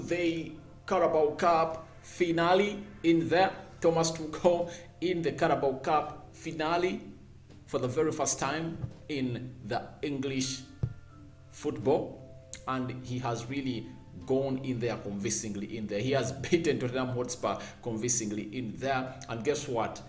the Carabao Cup finale in there. Thomas Tuchel in the Carabao Cup finale for the very first time in the English football, and he has really gone in there convincingly in there. He has beaten Tottenham Hotspur convincingly in there, and guess what?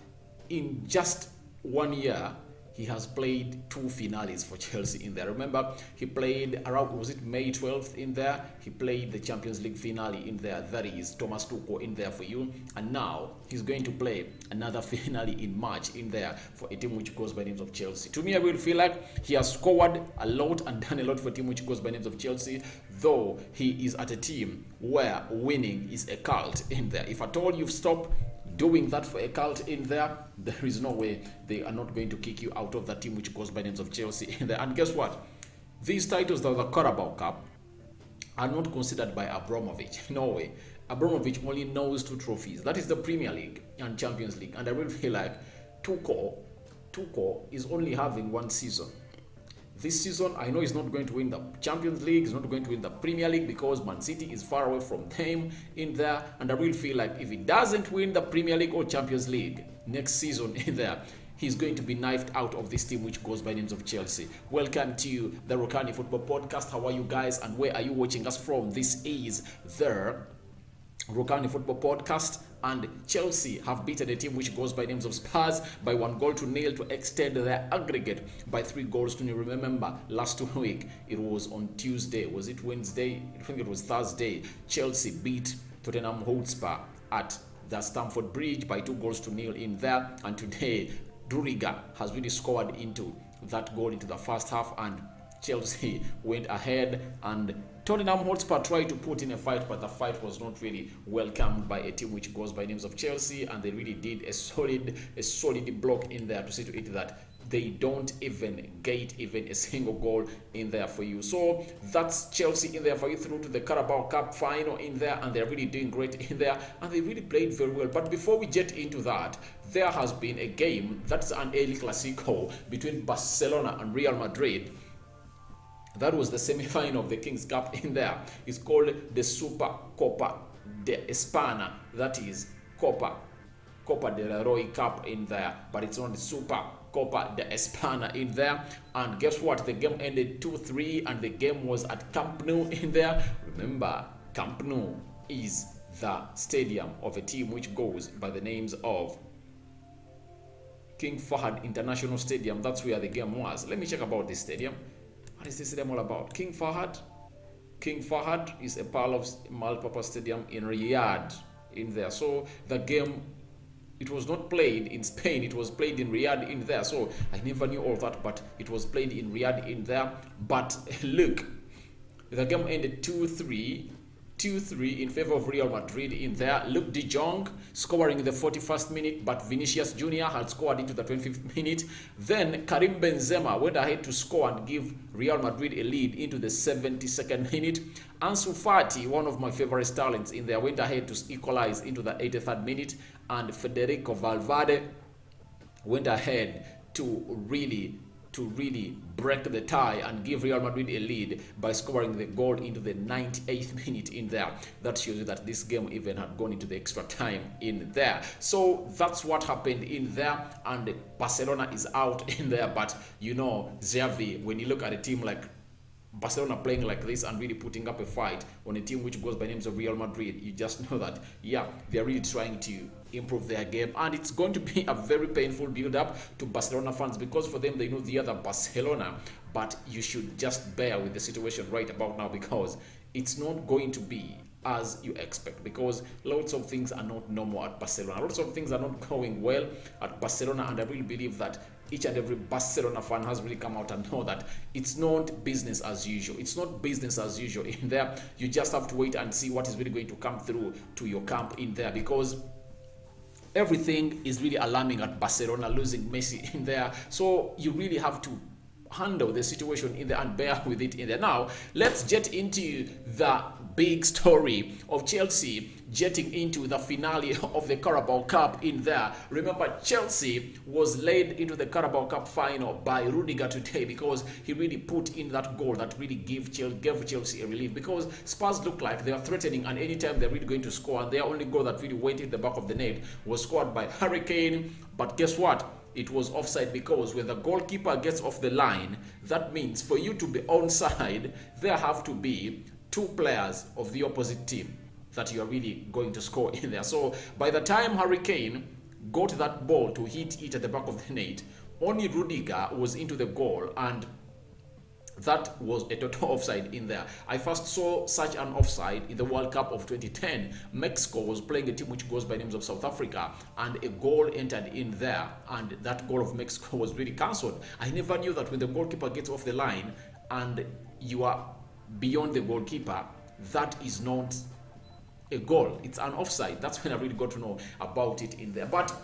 In just 1 year, he has played 2 finales for Chelsea in there. Remember, he played around, was it May 12th in there? He played the Champions League finale in there. That is Thomas Tuchel in there for you. And now he's going to play another finale in March in there for a team which goes by names of Chelsea. To me, I really feel like he has scored a lot and done a lot for a team which goes by names of Chelsea, though he is at a team where winning is a cult in there. If at all you've stopped doing that for a cult in there, there is no way they are not going to kick you out of that team which goes by names of Chelsea in there. And guess what? These titles, the Carabao Cup, are not considered by Abramovich. No way. Abramovich only knows 2 trophies. That is the Premier League and Champions League. And I really feel like Tuchel is only having 1 season. This season, I know he's not going to win the Champions League, he's not going to win the Premier League because Man City is far away from them in there. And I really feel like if he doesn't win the Premier League or Champions League next season in there, he's going to be knifed out of this team which goes by names of Chelsea. Welcome to the Rokani Football Podcast. How are you guys and where are you watching us from? This is the Rokani Football Podcast, and Chelsea have beaten a team which goes by names of Spurs by 1-0 to extend their aggregate by 3-0. Remember, last week it was on Tuesday, was it Wednesday? I think it was Thursday. Chelsea beat Tottenham Hotspur at the Stamford Bridge by 2-0 in there, and today Rudiger has really scored into that goal into the first half, and Chelsea went ahead, and Tottenham Hotspur tried to put in a fight, but the fight was not really welcomed by a team which goes by names of Chelsea, and they really did a solid block in there to see to it that they don't even get even a single goal in there for you. So that's Chelsea in there for you through to the Carabao Cup final in there, and they're really doing great in there, and they really played very well. But before we get into that, there has been a game that's an El Clasico between Barcelona and Real Madrid. That was the semi-final of the King's Cup in there. It's called the Super Copa de España. That is Copa del Rey Cup in there, but it's on the Super Copa de España in there. And guess what? The game ended 2-3, and the game was at Camp Nou in there. Remember, Camp Nou is the stadium of a team which goes by the names of King Fahd International Stadium. That's where the game was. Let me check about this stadium. What is this stadium all about? King Fahd? King Fahd is a part of multi-purpose stadium in Riyadh in there. So the game, it was not played in Spain, it was played in Riyadh in there. So I never knew all that, but it was played in Riyadh in there. But look, the game ended 2-3 in favor of Real Madrid in there. Luke de Jong scoring in the 41st minute, but Vinicius Jr. had scored into the 25th minute. Then Karim Benzema went ahead to score and give Real Madrid a lead into the 72nd minute. Ansu Fati, one of my favorite talents in there, went ahead to equalize into the 83rd minute, and Federico Valverde went ahead to really break the tie and give Real Madrid a lead by scoring the goal into the 98th minute in there. That shows you that this game even had gone into the extra time in there. So that's what happened in there, and Barcelona is out in there. But you know, Xavi, when you look at a team like Barcelona playing like this and really putting up a fight on a team which goes by names of Real Madrid, you just know that, yeah, they're really trying to improve their game, and it's going to be a very painful build-up to Barcelona fans, because for them, they know the other Barcelona. But you should just bear with the situation right about now, because it's not going to be as you expect, because lots of things are not normal at Barcelona. Lots of things are not going well at Barcelona, and I really believe that each and every Barcelona fan has really come out and know that it's not business as usual. It's not business as usual in there. You just have to wait and see what is really going to come through to your camp in there, because everything is really alarming at Barcelona, losing Messi in there. So you really have to handle the situation in there and bear with it in there. Now, let's jet into the big story of Chelsea jetting into the finale of the Carabao Cup in there. Remember, Chelsea was led into the Carabao Cup final by Rudiger today because he really put in that goal that really gave Chelsea a relief, because Spurs looked like they are threatening, and anytime they're really going to score, and their only goal that really went in the back of the net was scored by Hurricane. But guess what? It was offside, because when the goalkeeper gets off the line, that means for you to be onside, there have to be two players of the opposite team that you are really going to score in there. So by the time Hurricane got that ball to hit it at the back of the net, only Rudiger was into the goal, and that was a total offside in there. I first saw such an offside in the World Cup of 2010. Mexico was playing a team which goes by names of South Africa, and a goal entered in there, and that goal of Mexico was really cancelled. I never knew that when the goalkeeper gets off the line and you are beyond the goalkeeper, that is not a goal, it's an offside. That's when I really got to know about it in there. But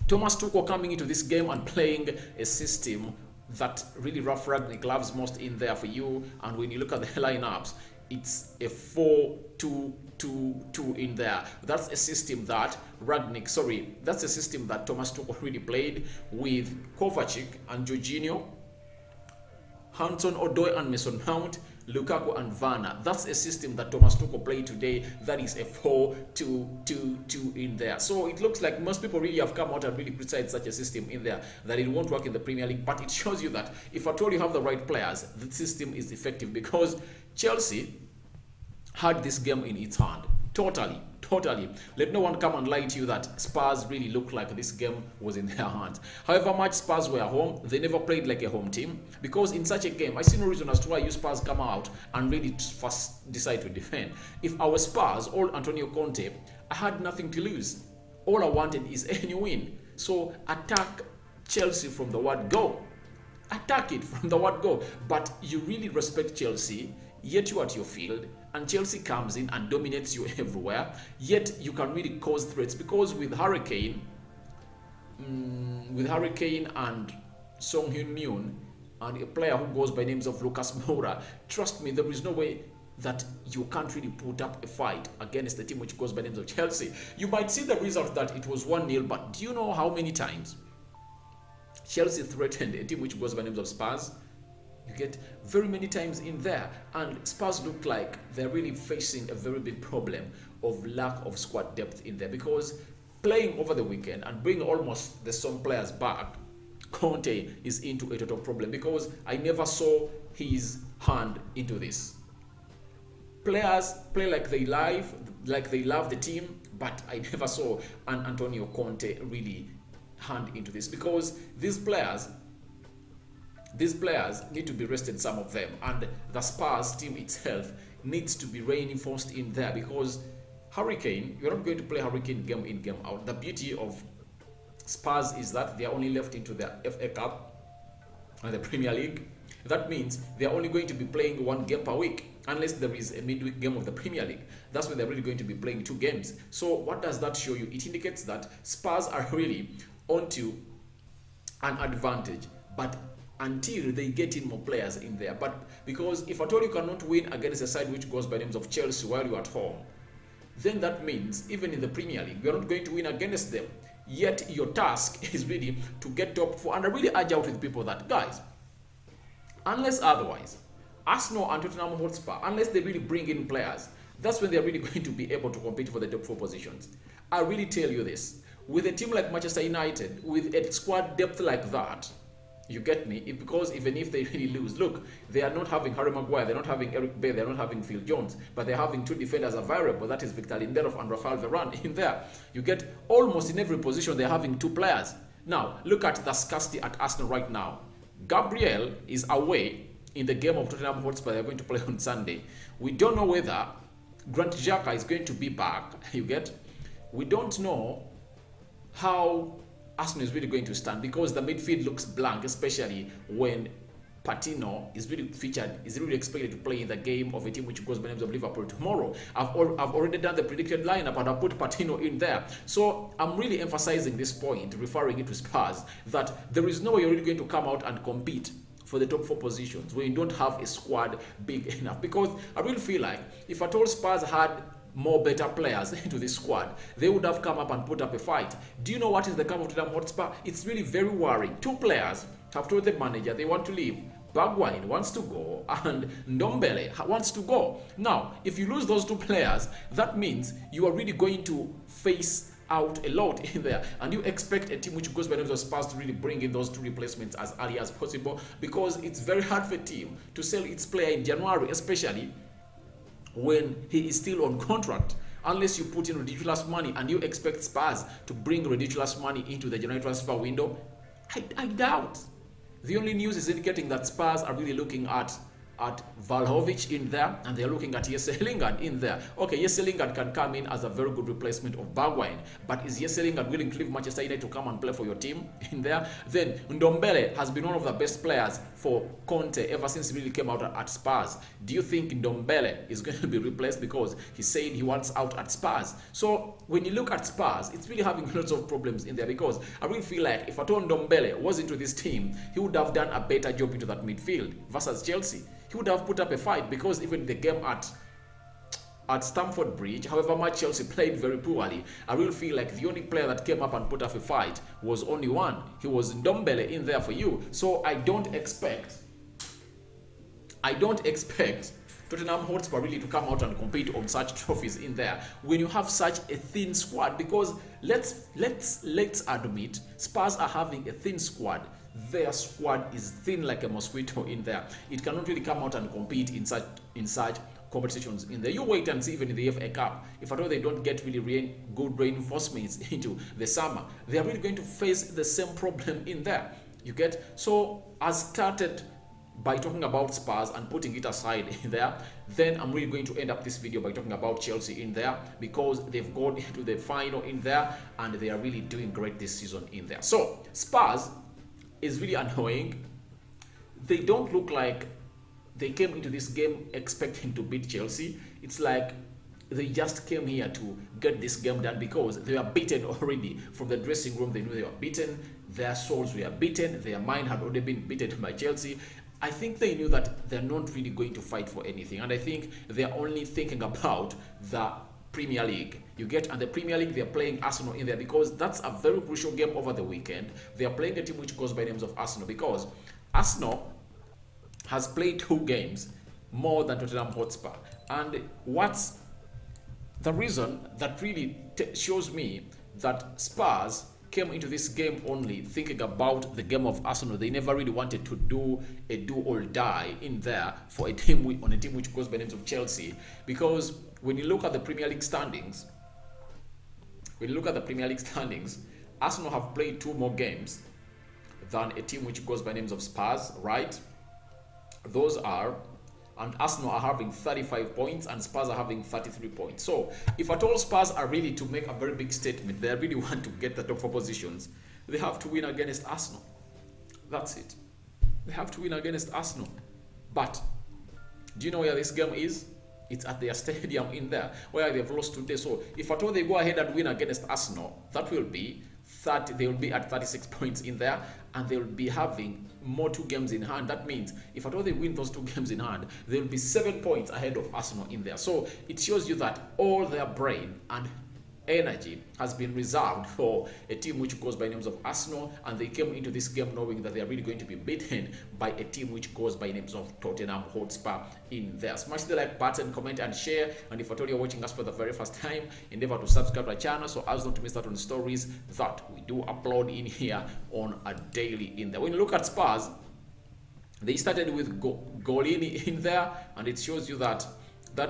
Thomas Tuchel coming into this game and playing a system that really Ralf Rangnick loves most in there for you, and when you look at the lineups, it's a 4-2-2-2 in there. That's a system that that's a system that Thomas Tuchel really played with Kovacic and Jorginho, Hudson-Odoi and Mason Mount, Lukaku and Werner. That's a system that Thomas Tuchel played today. That is a 4-2-2-2 in there. So it looks like most people really have come out and really criticized such a system in there, that it won't work in the Premier League. But it shows you that if at all you have the right players, the system is effective, because Chelsea had this game in its hand. Totally. Let no one come and lie to you that Spurs really looked like this game was in their hands. However much Spurs were home, they never played like a home team, because in such a game, I see no reason as to why you Spurs come out and really first decide to defend. If I was Spurs or Antonio Conte, I had nothing to lose. All I wanted is any win. So attack Chelsea from the word go. Attack it from the word go. But you really respect Chelsea, yet you at your field, and Chelsea comes in and dominates you everywhere, yet you can really cause threats, because with Hurricane and Song Hyun-Min and a player who goes by names of Lucas Moura, trust me, there is no way that you can't really put up a fight against the team which goes by names of Chelsea. You might see the result that it was 1-0, but do you know how many times Chelsea threatened a team which goes by names of Spurs? You get very many times in there, and Spurs look like they're really facing a very big problem of lack of squad depth in there, because playing over the weekend and bringing almost the same players back, Conte is into a total problem, because I never saw his hand into this. Players play like they love the team, but I never saw an Antonio Conte really hand into this, because these players need to be rested, some of them, and the Spurs team itself needs to be reinforced in there, because Hurricane, you're not going to play Hurricane game in, game out. The beauty of Spurs is that they are only left into the FA Cup and the Premier League. That means they are only going to be playing one game per week, unless there is a midweek game of the Premier League. That's when they're really going to be playing 2 games. So what does that show you? It indicates that Spurs are really onto an advantage, but until they get in more players in there. But because if at all you cannot win against a side which goes by names of Chelsea while you're at home, then that means even in the Premier League, you're not going to win against them. Yet your task is really to get top 4. And I really urge out with people that, guys, unless otherwise, Arsenal and Tottenham Hotspur, unless they really bring in players, that's when they're really going to be able to compete for the top 4 positions. I really tell you this, with a team like Manchester United, with a squad depth like that, you get me? Because even if they really lose, look, they are not having Harry Maguire, they're not having Eric Bailly, they're not having Phil Jones, but they're having 2 defenders available. That is Victor Lindelof and Rafael Varane in there. You get almost in every position they're having 2 players. Now, look at the scarcity at Arsenal right now. Gabriel is away in the game of Tottenham Hotspur they're going to play on Sunday. We don't know whether Grant Xhaka is going to be back. You get? We don't know how Arsenal is really going to stand, because the midfield looks blank, especially when Patino is really is really expected to play in the game of a team which goes by names of Liverpool tomorrow. I've already done the predicted lineup and I put Patino in there. So I'm really emphasizing this point, referring it to Spurs, that there is no way you're really going to come out and compete for the top 4 positions when you don't have a squad big enough. Because I really feel like if at all Spurs had more better players into this squad, they would have come up and put up a fight. Do you know what is the camp of Tottenham Hotspur? It's really very worrying. 2 players have told the manager they want to leave. Bergwijn wants to go and Ndombele wants to go. Now, if you lose those 2 players, that means you are really going to face out a lot in there, and you expect a team which goes by the name of Spurs to really bring in those 2 replacements as early as possible, because it's very hard for a team to sell its player in January, especially when he is still on contract, unless you put in ridiculous money and you expect Spurs to bring ridiculous money into the January transfer window. I doubt. The only news is indicating that Spurs are really looking at Vlahovic in there, and they're looking at Jesse Lingard in there. Okay, Jesse Lingard can come in as a very good replacement of Bergwijn, but is Jesse Lingard willing to leave Manchester United to come and play for your team in there? Then Ndombele has been one of the best players for Conte ever since he really came out at Spurs. Do you think Ndombele is going to be replaced because he said he wants out at Spurs? So when you look at Spurs, it's really having lots of problems in there, because I really feel like if at all Ndombele was into this team, he would have done a better job into that midfield versus Chelsea. He would have put up a fight, because even the game at Stamford Bridge, however much Chelsea played very poorly, I really feel like the only player that came up and put up a fight was only one. He was Ndombele in there for you. So I don't expect Tottenham Hotspur really to come out and compete on such trophies in there when you have such a thin squad. Because let's admit, Spurs are having a thin squad. Their squad is thin like a mosquito in there. It cannot really come out and compete in such competitions in there. You wait and see, even in the FA Cup, if at all they don't get really good reinforcements into the summer, they are really going to face the same problem in there. You get? So I started by talking about Spurs and putting it aside in there. Then I'm really going to end up this video by talking about Chelsea in there, because they've gone into the final in there and they are really doing great this season in there. So Spurs is really annoying. They don't look like they came into this game expecting to beat Chelsea. It's like they just came here to get this game done, because they were beaten already from the dressing room. They knew they were beaten. Their souls were beaten. Their mind had already been beaten by Chelsea. I think they knew that they're not really going to fight for anything, and I think they're only thinking about the Premier League. You get? And the Premier League, they're playing Arsenal in there, because that's a very crucial game over the weekend. They are playing a team which goes by the names of Arsenal, because Arsenal has played 2 games more than Tottenham Hotspur. And what's the reason that really shows me that Spurs came into this game only thinking about the game of Arsenal? They never really wanted to do a do or die in there for a team which goes by the names of Chelsea. Because when you look at the Premier League standings, Arsenal have played 2 more games than a team which goes by names of Spurs, right? Those are, and Arsenal are having 35 points and Spurs are having 33 points. So if at all Spurs are really to make a very big statement, they really want to get the top 4 positions, they have to win against Arsenal. That's it. They have to win against Arsenal. But do you know where this game is? It's at their stadium in there, where they've lost today. So if at all they go ahead and win against Arsenal, that will be they will be at 36 points in there, and they will be having more 2 games in hand. That means if at all they win those 2 games in hand, they will be 7 points ahead of Arsenal in there. So it shows you that all their brain and energy has been reserved for a team which goes by names of Arsenal, and they came into this game knowing that they are really going to be beaten by a team which goes by names of Tottenham Hotspur in there. Smash the like button, comment and share, and if at all you're watching us for the very first time, endeavor to subscribe to our channel so as not to miss out on stories that we do upload in here on a daily in there. When you look at Spurs, they started with Golini in there, and it shows you that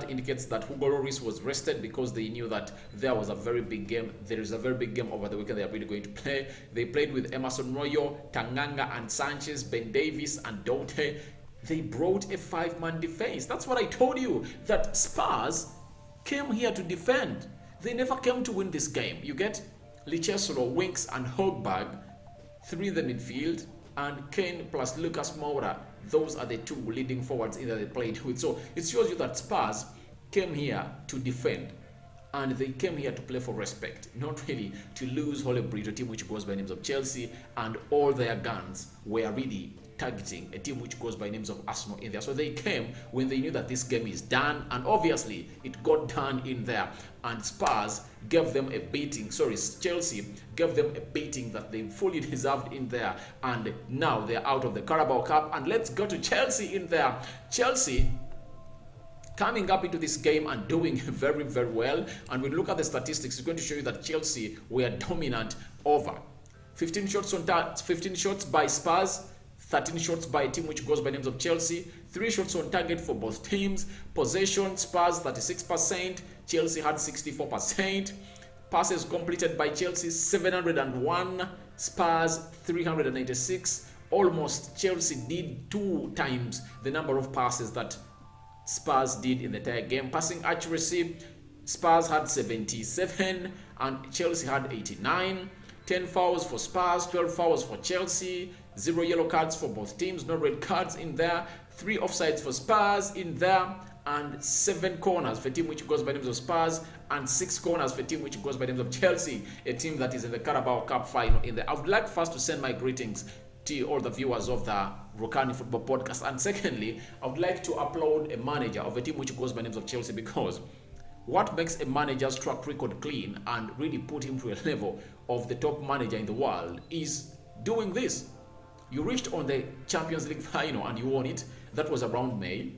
indicates that Hugo Lloris was rested, because they knew that there was a very big game. There is a very big game over the weekend they are really going to play. They played with Emerson Royal, Tanganga and Sanchez, Ben Davies and Dote. They brought a 5-man defense. That's what I told you, that Spurs came here to defend. They never came to win this game. You get Lichesolo, Winks and Hogberg, 3 in the midfield, and Kane plus Lucas Moura. Those are the 2 leading forwards in that they played with. So it shows you that Spurs came here to defend, and they came here to play for respect, not really to lose Holybrid, a team which goes by names of Chelsea, and all their guns were really targeting a team which goes by names of Arsenal in there. So they came when they knew that this game is done, and obviously it got done in there. And Spurs gave them a beating. Chelsea gave them a beating that they fully deserved in there. And now they're out of the Carabao Cup. And let's go to Chelsea in there. Chelsea coming up into this game and doing very, very well. And when we look at the statistics, it's going to show you that Chelsea were dominant over 15 shots by Spurs, 13 shots by a team which goes by names of Chelsea, 3 shots on target for both teams. Possession, Spurs 36%, Chelsea had 64%. Passes completed by Chelsea 701, Spurs 396. Almost Chelsea did 2 times the number of passes that Spurs did in the entire game. Passing accuracy, Spurs had 77 and Chelsea had 89. 10 fouls for Spurs, 12 fouls for Chelsea, 0 yellow cards for both teams, no red cards in there, 3 offsides for Spurs in there, and 7 corners for a team which goes by names of Spurs, and 6 corners for a team which goes by names of Chelsea, a team that is in the Carabao Cup final in there. I would like first to send my greetings to all the viewers of the Rokani Football Podcast, and secondly, I would like to upload a manager of a team which goes by names of Chelsea, because what makes a manager's track record clean and really put him to a level of the top manager in the world is doing this. You reached on the Champions League final and you won it. That was around May.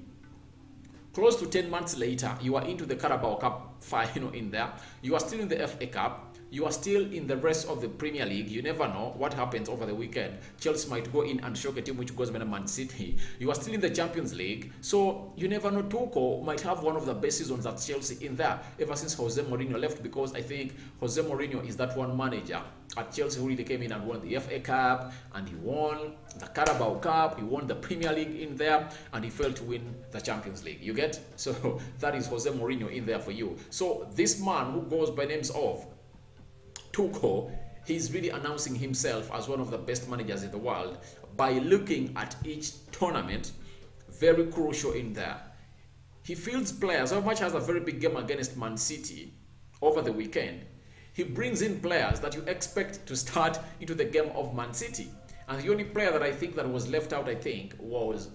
Close to 10 months later, you are into the Carabao Cup final in there. You are still in the FA Cup. You are still in the rest of the Premier League. You never know what happens over the weekend. Chelsea might go in and shock a team which goes by Man City. You are still in the Champions League. So you never know. Tuchel might have one of the best seasons at Chelsea in there ever since Jose Mourinho left, because I think Jose Mourinho is that one manager at Chelsea who really came in and won the FA Cup, and he won the Carabao Cup, he won the Premier League in there, and he failed to win the Champions League. You get? So that is Jose Mourinho in there for you. So this man who goes by names of Tuchel, he's really announcing himself as one of the best managers in the world by looking at each tournament, very crucial in there. He fields players. How much has a very big game against Man City over the weekend? He brings in players that you expect to start into the game of Man City. And the only player that I think that was left out, I think, was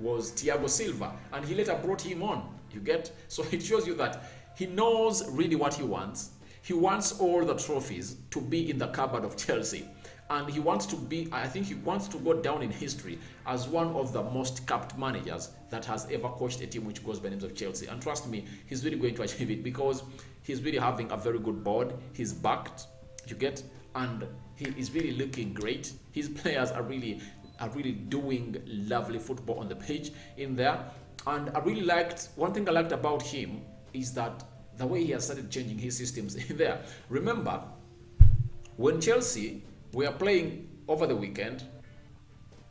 Thiago Silva. And he later brought him on. You get? So it shows you that he knows really what he wants. He wants all the trophies to be in the cupboard of Chelsea. And he wants to be, I think he wants to go down in history as one of the most capped managers that has ever coached a team which goes by names of Chelsea. And trust me, he's really going to achieve it, because he's really having a very good board. He's backed, you get, and he is really looking great. His players are really doing lovely football on the pitch in there. And I really liked, one thing I liked about him is that the way he has started changing his systems in there. Remember, when Chelsea were playing over the weekend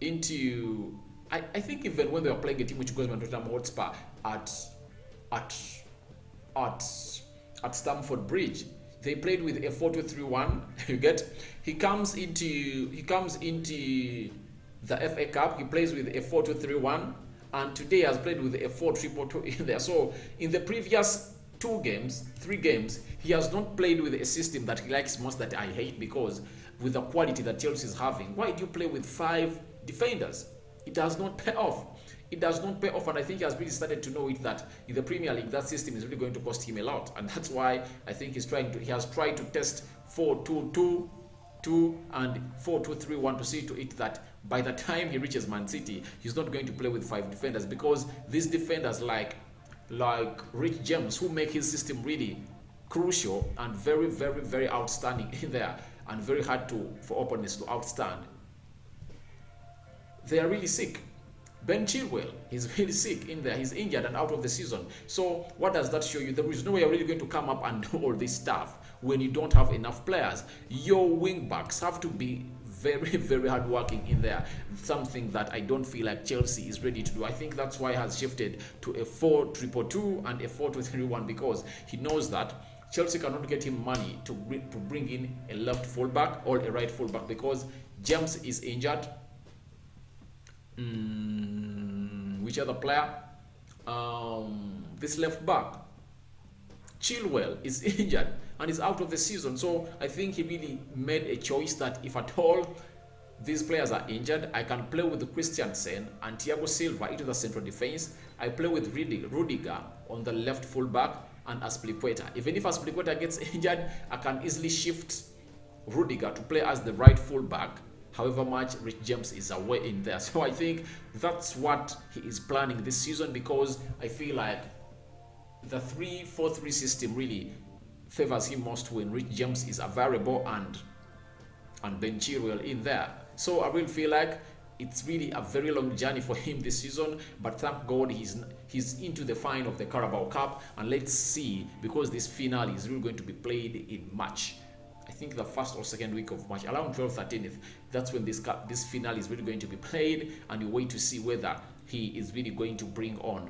into, I think even when they were playing a team which goes by Tottenham Hotspur at Stamford Bridge, they played with a 4-2-3-1. You get? He comes into the FA Cup. He plays with a 4-2-3-1, and today has played with a 4-3-2 in there. So in the previous 3 games, he has not played with a system that he likes most, that I hate, because with the quality that Chelsea is having, why do you play with 5 defenders? It does not pay off. It does not pay off, and I think he has really started to know it, that in the Premier League, that system is really going to cost him a lot, and that's why I think he has tried to test 4-2-2 and 4-2-3-1 to see to it that by the time he reaches Man City, he's not going to play with 5 defenders, because these defenders like Rich James, who make his system really crucial and very, very, very outstanding in there, and very hard for opponents to outstand. They are really sick. Ben Chilwell, he's really sick in there. He's injured and out of the season. So what does that show you? There is no way you're really going to come up and do all this stuff when you don't have enough players. Your wing backs have to be very, very hardworking in there. Something that I don't feel like Chelsea is ready to do. I think that's why he has shifted to a 4-2-2 and a 4-2-3-1, because he knows that Chelsea cannot get him money to bring in a left fullback or a right fullback, because James is injured. Which other player? This left back, Chilwell, is injured and is out of the season. So I think he really made a choice that if at all these players are injured, I can play with Christiansen and Thiago Silva into the central defense. I play with Rudiger on the left fullback and Azpilicueta. Even if Azpilicueta gets injured, I can easily shift Rudiger to play as the right fullback, however much Rich James is away in there. So I think that's what he is planning this season, because I feel like the 3-4-3 system really favors him most when Rich James is available and Ben Chilwell in there. So I really feel like it's really a very long journey for him this season, but thank God he's into the final of the Carabao Cup, and let's see, because this finale is really going to be played in March. I think the first or second week of March, around 12th, 13th, that's when this finale is really going to be played, and you wait to see whether he is really going to bring on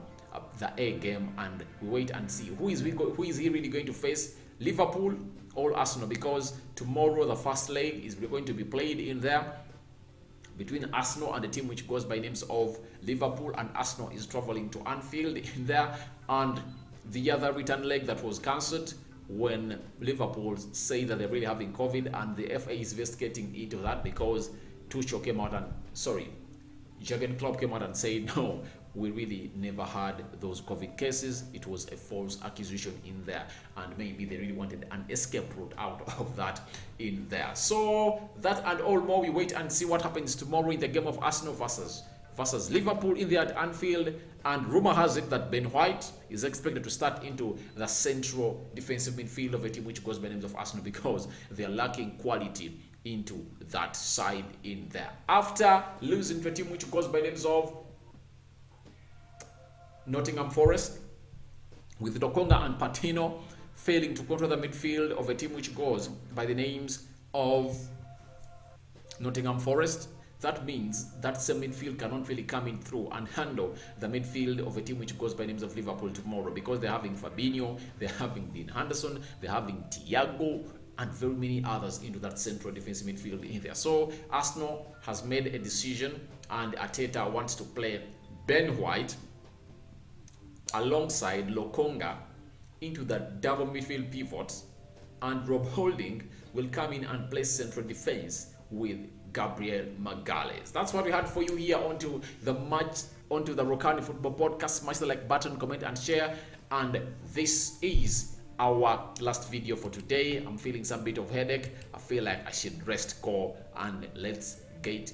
the A game, and we wait and see who is he really going to face, Liverpool or Arsenal, because tomorrow the first leg is going to be played in there between Arsenal and the team which goes by names of Liverpool, and Arsenal is traveling to Anfield in there, and the other return leg that was cancelled when Liverpool say that they're really having COVID, and the FA is investigating into that because Tuchel came out and, Jurgen Klopp came out and said, no, we really never had those COVID cases. It was a false accusation in there, and maybe they really wanted an escape route out of that in there. So that and all more, we wait and see what happens tomorrow in the game of Arsenal versus Liverpool in there at Anfield. And rumor has it that Ben White is expected to start into the central defensive midfield of a team which goes by names of Arsenal, because they are lacking quality into that side in there, after losing to a team which goes by names of Nottingham Forest, with Lokonga and Patino failing to control the midfield of a team which goes by the names of Nottingham Forest. That means that same midfield cannot really come in through and handle the midfield of a team which goes by names of Liverpool tomorrow, because they're having Fabinho, they're having Dean Henderson, they're having Thiago, and very many others into that central defensive midfield in there. So Arsenal has made a decision, and Arteta wants to play Ben White alongside Lokonga into the double midfield pivots, and Rob Holding will come in and play central defense with Gabriel Magalhaes. That's what we had for you here onto the Rokani Football Podcast. Smash the like button, comment and share. And this is our last video for today. I'm feeling some bit of headache. I feel like I should rest core, and let's get